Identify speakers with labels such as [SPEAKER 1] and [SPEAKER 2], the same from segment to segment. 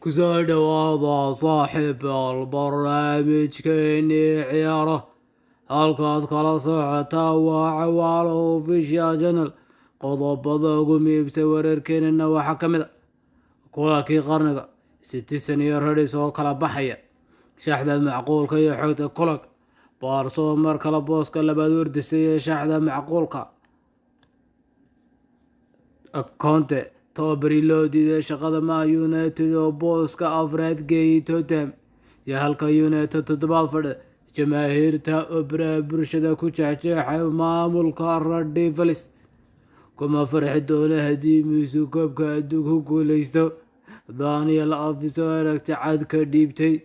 [SPEAKER 1] كسر dhawaada saaxiib barnaamijkeennii ciyaaro halkaad kala socotaa waa Cawaalo Official Channel. Qodobada ugu muhiimsan wararkeenna waxaa ka mid ah kulankii qarniga Citizen iyo Reds oo kala baxaya, shaxda macquulka iyo xogta kulanka Barca mar kale booska labaad wardisay ee shaxda macquulka Conte tababari loo diiday shaqada Man United oo booska afraad geeyay Tottenham iyo halka United toddobaad fadhi jamaahiirta oo baraha bulshada ku jeexjeexay maamulka Red Devils kuma farxi doona haddii Messi koobka adduunka ku guuleysto. Daniel Alves oo aragti cad ka dhiibtay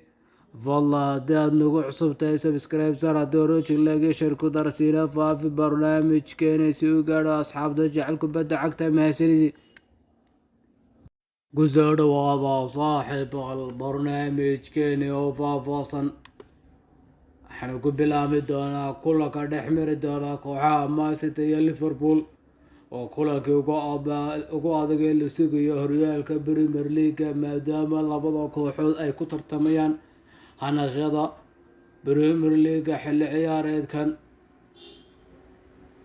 [SPEAKER 1] والله haddii aad nagu cusub tahay subscribe sar haddii roojig laga share ku dar siina faafi barnaamijkeena si uu gaadho asxaabta jecel kubadda cagta mahadsanidii kusoo dhawaada saaxiibayaal barnaamijkeena oo faahfaahsan. waxaanu ku bilaabi doonaa kulanka dhex mari doona kooxaha Man City iyo Liverpool oo kulankii ugu adag ee la sugayo horyaalka Premier League maadaama labada kooxood ay ku tartamayaan hanashada Premier League xilli ciyaareedkan.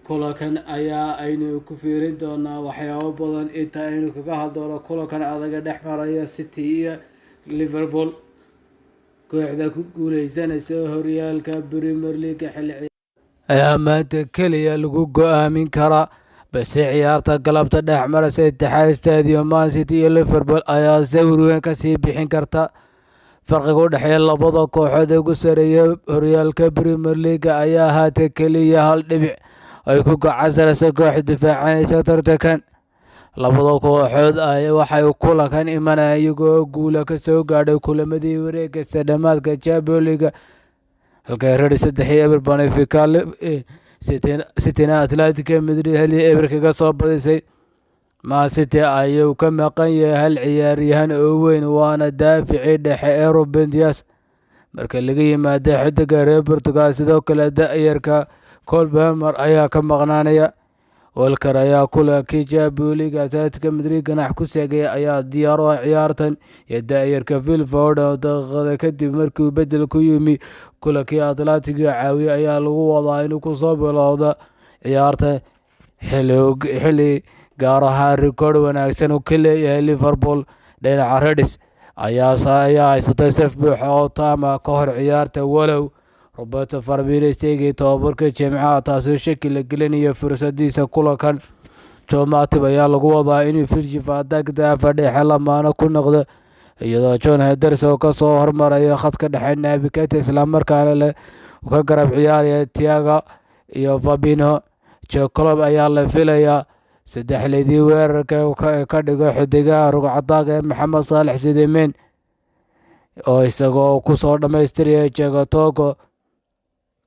[SPEAKER 1] kulankan ayaa aynu ku fiirin doonaa waxyaabo badan inta aynu kaga hadloono kulankan adag ee dhex maraya City iyo Liverpool, kooxda ku guuleysanaysa horyaalka Premier League xilli ayaa maanta keliya lagu go-aamin karaa, balse ciyaarta galabta dhex maraysa Etihad Stadium Man City iyo Liverpool ayaa sawir weyn kasii bixin karta. farqiga u dhexeeya labada kooxood ee ugu sareeya horyaalka Premier League ayaa haatan keliya hal dhibic ay ku gacansanaysa kooxda difaacanaysa tartankan. labada kooxood waxay kulankan imanayaan iyagoo guula ka soo gaadhay kulamadii wareegaysta dhamaadka Champions League halka Reds 3-0 Benfica City Atletico Madrid 1-0 kaga soo badisay. Man City ayuu ka maqan yahay hal ciyaaryahan oo weyn waana daaficii dhexe ee Ruben Dias marka laga yimaado xidiga reer Portugal. sidoo kale da'yarka Cole Palmer ayaa ka maqnaanaya. Walker ayaa kulankii Champions League Atletico Madrid ganax ku seegay ayaa diyaar u ah ciyaartan iyo da'yarka Phil Foden daqiiqada kadib markii uu bedel ku yimi kulankii Atletico caawiye ayaa lagu wadaa inuu kusoo bilowdo ciyaarta xilli gaar ahaan rikoodh wanaagsan uu ka leeyahay Liverpool. dhinaca Reds ayaa haysatay saf buuxa oo taama ka hor ciyaarta walow Roberto Firmino istaagay tababarka Jimcaha taasoo shaki la gelinayo fursadiisa kulankan. Joe Matip ayaa lagu wadaa inuu Virgil van Dijk daafac dhexe lamaano ku noqdo iyadoo John Henderson ka soo hormarayo khadka dhexe Naby Keita islamarkaana ka garab ciyaaraya Thiago iyo Fabinho. Joe Klopp ayaa la filayaa saddexleedii weerarka ka dhigo xidigaha rugcadaaga ee Mohamed Salah Sidimin oo isagoo ku soo dhamaystiraya Thiago Togo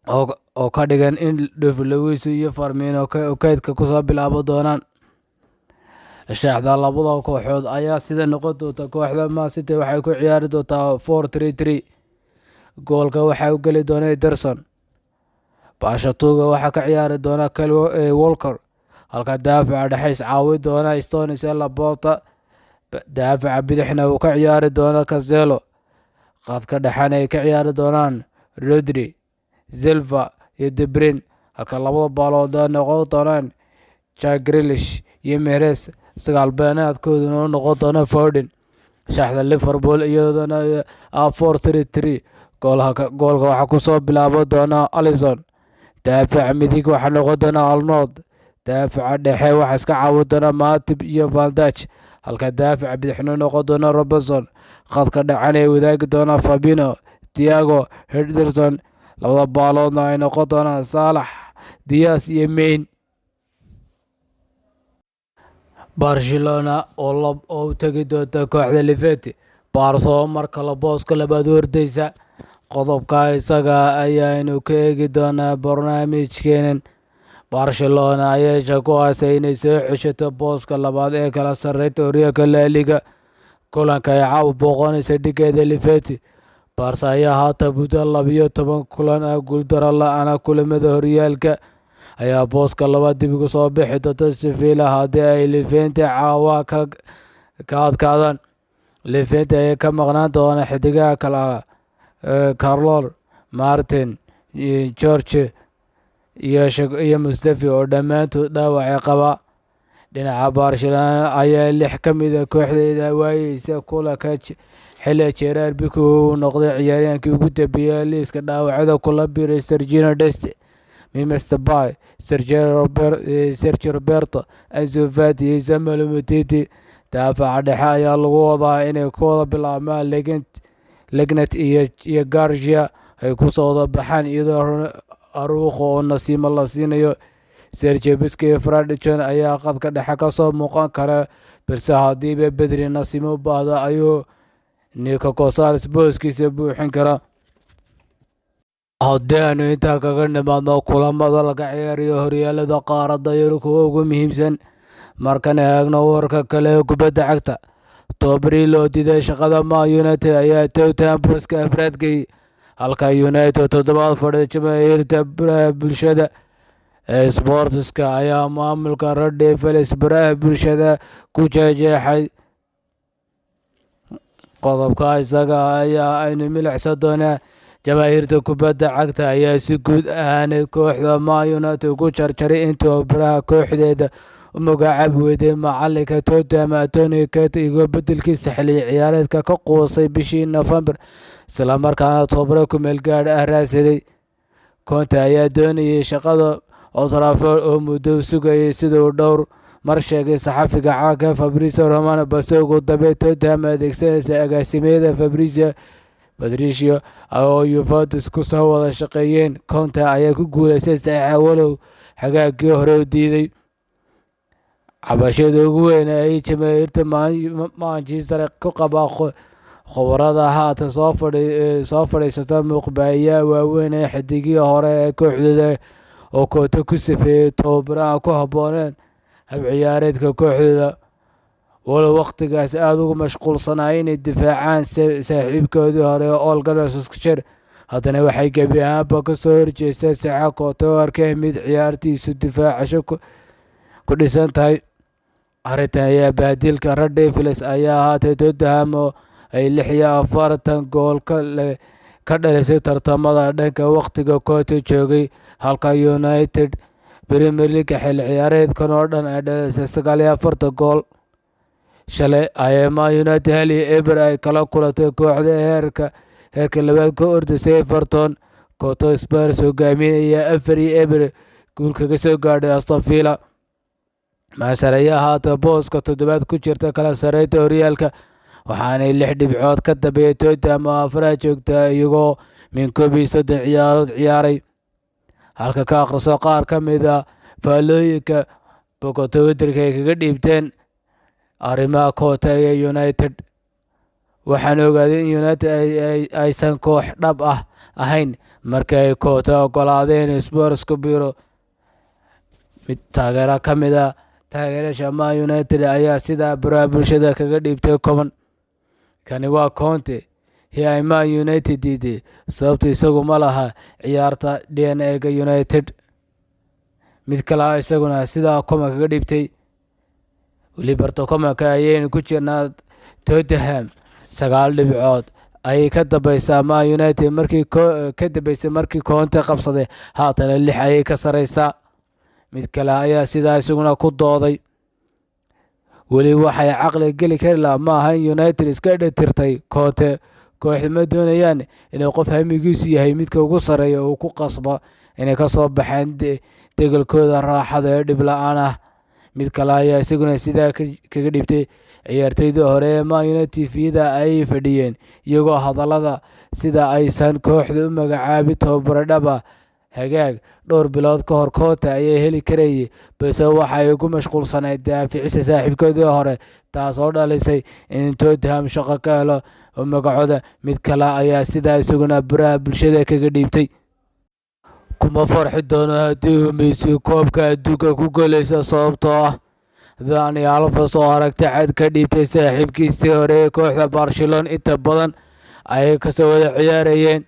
[SPEAKER 1] oo ka dhigan in Luis iyo Firmino kaydka kusoo bilaabo doonaan. shaxda labada kooxood ayaa sida noqon doonta. kooxda Man City waxay ku ciyaari doontaa 4-3-3. goolka waxaa u geli doona Ederson. Bashatuga waxaa ka ciyaari doona Kyle Walker halka daafaca dhexe iscaawi doona Stones iyo Laporta. daafaca bidixna uu ka ciyaari doona Cancelo. khadka dhexena ay ka ciyaari doonaan Rodri, Silva iyo De Bruyne halka labada baalood noqon doonaan Jack Grealish iyo Mahrez. sagaal beenaadkooduna u noqon doona Foden. shaxda Liverpool iyadana 4-3-3. goolka waxaa kusoo bilaabo doona Alisson. daafaca midig waxaa noqon doona Arnold. daafaca dhexe waxaa iska caawin doona Matip iyo Van Dijk halka daafaca bidixna noqon doona Robertson. khadka dhexena ay wadaagi doona Fabinho, Thiago, Henderson. labada baaloodna ay noqon doonaan Salah, Diaz iyo Main. Barcelona oo u tagi doonta kooxda Levante. Barca oo mar kale booska labaad hordaysa. qodobka isaga ayaanu ka eegi doonaa barnaamijkeenan. Barcelona ayaa shako haysay inay soo ceshato booska labaad ee kala sarreynta horyaalka La Liga. kulanka ay caawa booqanaysa dhigeeda Levante. Barca ayaa haatan muddo 12 kulan ah guuldaro la-aan kulamada horyaalka ayaa booska labaad dib ugu soo bixi doonta Sevilla haddii ay Levante caawa ka adkaadaan. Levante ayaa ka maqnaan doona xidigaha kale Carlos Martin, George iyo Mustafi oo dhammaantood dhaawacay qaba. Dhinaca Barcelona ayaa 6 ka mid ah kooxdeeda waayeysa kulanka xilli Gerard Pique uu noqday ciyaaryahankii ugu dambeeyay liiska dhaawacyada kula biiray Sergio Dest, Memphis Depay, Sergio Roberto, Ansu Fati iyo Samuel Umtiti. Daafaca dhexe ayaa lagu wadaa inay ku wada bilaabmaan Legnet iyo Garcia ay ku soo wada baxaan iyadoo Araujo oo nasiimo la siinayo. Sergio Busquets iyo Ferdinand ayaa khadka dhexe ka soo muuqan kara, balse haddiiba Pedri nasiimo u baahdo ayuu Nico Gonzalez booskiisa buuxin kara. Haddii aanu intaa kaga nimaadno kulamada laga ciyaarayo horyaalada qaaradda Yurub kuwa ugu muhiimsan, markaan eegno warka kale ee kubadda cagta, Tobril loo diiday shaqada Man United ayaa Tottenham booska afraad geeyay, halka United toddobaad fadhida jamaahirta baraha bulshada ee Sportska ayaa maamulka Red Devils baraha bulshada ku jeexay. Qodobka isaga ayaa aynu milicsan doonaa. Jamaahirta kubadda cagta ayaa si guud ahaaneed kooxda Man United ugu jarjaray intuu baraha kooxdeeda u magacaabi weyday macalinka Tottenham Antonio Conte igoo bedelkiisa xilli ciyaareedka ka quusay bishii November, isla markaana tababare ku meel gaadh ah raadsaday. Conte ayaa doonayay shaqada Old Trafford oo muddo sugayay sida uu dhowr mar sheegay saxafiga caanka Fabrizio Romano, balse ugu dambeyn Tottenham adeegsanaysa agaasimada Patricio oo Juventus ku soo wada shaqeeyeen. Conte ayaa ku guuleystay saxiixa walow xagaagii hore u diiday. Cabashada ugu weyn ay jamaahirta Manchester ku qabaan khubarada haatan soo fadhiisata muuqbaaya waaweyn ee xidigii hore ee kooxdooda oo Conte ku sifeeyay tababare aan ku habbooneen hab ciyaareedka kooxdooda, walow waqtigaas aad ugu mashquulsanaa inay difaacaan saaxiibkoodii hore Ole Gunnar Solskjaer. Haddana waxay gebi ahaanba ka soo horjeesteen saxa Conte oo arkay mid ciyaartiisu difaacasho ku dhisan tahay. Arrintan ayaa bahdilka Red Devils ayaa ahaatay Tottenham oo ay 46 gool ka dhalisay tartamada dhanka waqtiga Conte joogay, halka United Premier League xilli ciyaareedkan oo dhan ay dhalisay 49 gool. Shalay ayay Man United 1-0 ay kala kulantay kooxda heerka labaad ka ordisay Everton. Conte Spurs hogaaminaya 4-0 guul kaga soo gaadhay Aston Villa. Manchester ayaa haatan booska toddobaad ku jirta kala sarreynta horyaalka, waxaanay 6 dhibcood ka dambeeyay Tottenham oo afraad joogta iyagoo min 31 ciyaarood ciyaaray. Halka ka akhriso qaar ka mid ah faallooyinka Twitterka ay kaga dhiibteen arrimaha Conte iyo United. Waxaan ogaaday in United aysan koox dhab ah ahayn markii ay Conte ogolaadeen Spurs ku biiro. Mid taageera ka mid ah taageerayaasha Man United ayaa sidaa baraha bulshada kaga dhiibtay koban. Kani waa Conte ay Man United diiday sababtoo isagu ma laha ciyaarta DNA-ga United. Mid kale isaguna sidaa koban kaga dhiibtay. Liverpool kobanka ayaynu ku jirnaa Tottenham 9 dhibcood ayay ka dambaysaa Man United markii Conte qabsaday, haatana 6 ayay ka sareysaa. Mid kale ayaa sidaa isaguna ku dooday. Weli waxay caqli geli kari lahaa maaha in United iska dhetirtay Conte. Kooxdu ma doonayaan inay qof hamigiisu yahay midka ugu sarreeya uu ku qasbo inay ka soo baxaan degalkooda raaxada ee dhib la-aan ah. Mid kale ayaa isaguna sidaa kaga dhibtay. Ciyaartoydii hore ee Man United TV-da ayay fadhiyeen iyagoo hadallada sida aysan kooxdu u magacaabin tababare dhab ah hagaag. Dhowr bilood ka hor Conte ayaa heli karayay, balse waxay ugu mashquulsanayd daaficisa saaxiibkoodii hore, taasoo dhalisay in Tottenham shaqo ka helo magacooda. Mid kale ayaa sidaa isaguna baraha bulshada kaga dhiibtay. Kuma farxi doono haddii uu Messi koobka adduunka ku guuleysto sababtoo ah Dani Alves oo aragti cad ka dhiibtay saaxiibkiisii hore ee kooxda Barcelona inta badan ayay kasoo wada ciyaarayeen.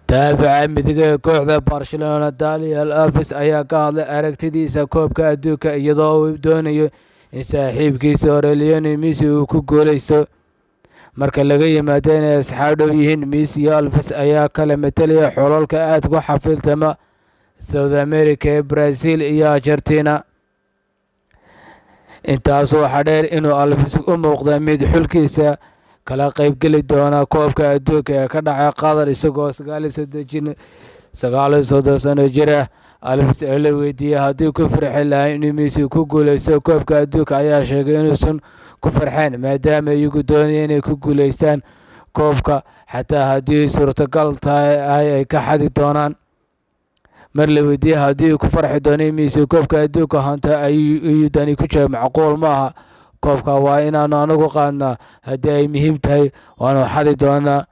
[SPEAKER 1] Daafaca midig ee kooxda Barcelona Dani Alves ayaa ka hadlay aragtidiisa koobka adduunka iyadoo uu doonayo in saaxiibkiisa hore Lionel Messi uu ku guuleysto. Marka laga yimaado inay asxaab dhow yihiin, Messi iyo Alves ayaa kala metelaya xulalka aad ku xafiltama South America ee Brazil iyo Argentina. Intaas waxaa dheer inuu Alves u muuqda mid xulkiisa kala qaybgeli doona koobka adduunka ee ka dhacay Qatar isagoo 39 sano jir ah. Alves oo la weydiiyey haddii ku farxi lahaa inuu Messi ku guuleysto koobka adduunka ayaa sheegay inuusan ku farxeen maadaama iyagu doonayeen inay ku guuleystaan koobka xataa haddii ay suurtagal tahay ay ka xadi doonaan. Mar la weydiiyey haddii uu ku farxi doono Messi koobka adduunka hanta ayuu dani ku jawaabay macquul maaha, koobka waa inaanu anagu qaadnaa, haddii ay muhiim tahay waanu xadi doonaa.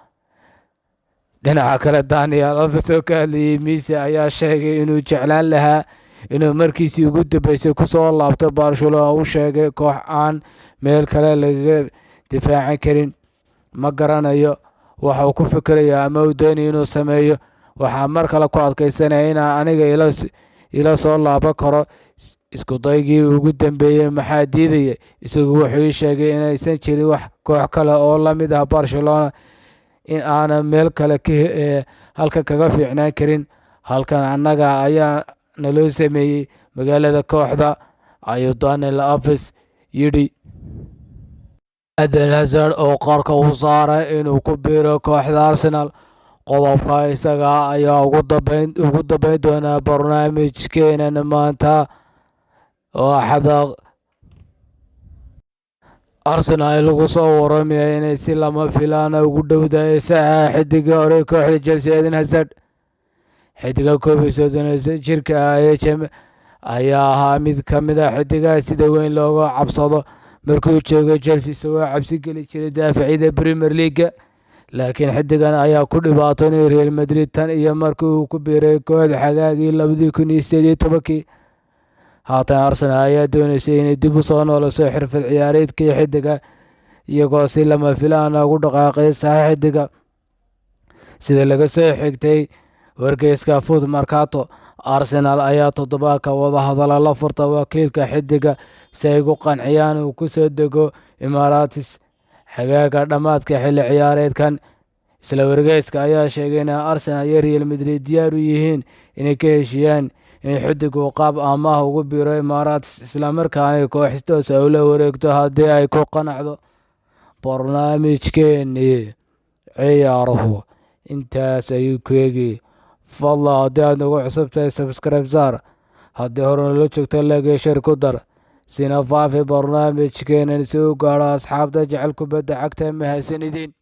[SPEAKER 1] Dhinaca kale, Daniel Alves oo ka hadlayay Messi ayaa sheegay inuu jeclaan lahaa inuu markiisii ugu dambeysay kusoo laabto Barcelona. Uu sheegay koox aan meel kale laga difaacan karin. Ma garanayo waxa uu ku fikirayo ama uu doonayo inuu sameeyo. Waxaa mar kale ku adkaysanaya inaan aniga ila soo laaban karo isku daygii ugu dambeeyay maxaa diidaya. Isagu wuxuu sheegay inaysan jirin wax koox kale oo la mid ah Barcelona, in aanan meel kale halka kaga fiicnaan karin. Halkan annaga ayaa naloo sameeyey magaalada kooxda, ayuu Daniel Alves yidhi. Eden Hazard oo qarka u saaray inuu ku biiro kooxda Arsenal. Qodobka isaga ayaa ugu dambeyn doona barnaamijkeena maanta oo Axada. Arsenal lagu soo waramaya inay si lama filaan ugu dhowdahay saxa xidiga hore kooxda Chelsea Eden Hazard. Xidiga 31 jirka ah ee ayaa ahaa mid ka mid ah xidigaha sida weyn looga cabsado markuu joogay Chelsea, isagoo cabsi geli jiray daafacyada Premier League. Laakiin xidigan ayaa ku dhibaatoonay Real Madrid tan iyo markii uu ku biiray kooxda xagaagii 2018. Haatan Arsenal ayaa dooneysay inay dib u soo nooleyso xirfad ciyaareedkii xidiga, iyagoo si lama filaan ugu dhaqaaqay saxiix xidiga. Sida laga soo xigtay wargeyska Foot Mercato, Arsenal ayaa toddobaadka wadahadalo la furta wakiilka xidiga si ay ugu qanciyaan uu ku soo dego Emirates xagaaga dhammaadka xilli ciyaareedkan. Isla wargeyska ayaa sheegay in Arsenal iyo Real Madrid diyaar u yihiin inay ka heshiiyaan in xidigu qaab amaah ugu biiro Emirates, isla markaana ay kooxdaas ula wareegto haddii ay ku qanacdo. Barnaamijkeennii ciyaaruhu intaas ayuu ku eegay. Fadlan haddii aad nagu cusub tahay subscribe saar, haddii hore nala joogto like iyo share ku dar, sina faafi barnaamijkeenan si uu gaadho asxaabta jecel kubadda cagta. Mahadsanidin.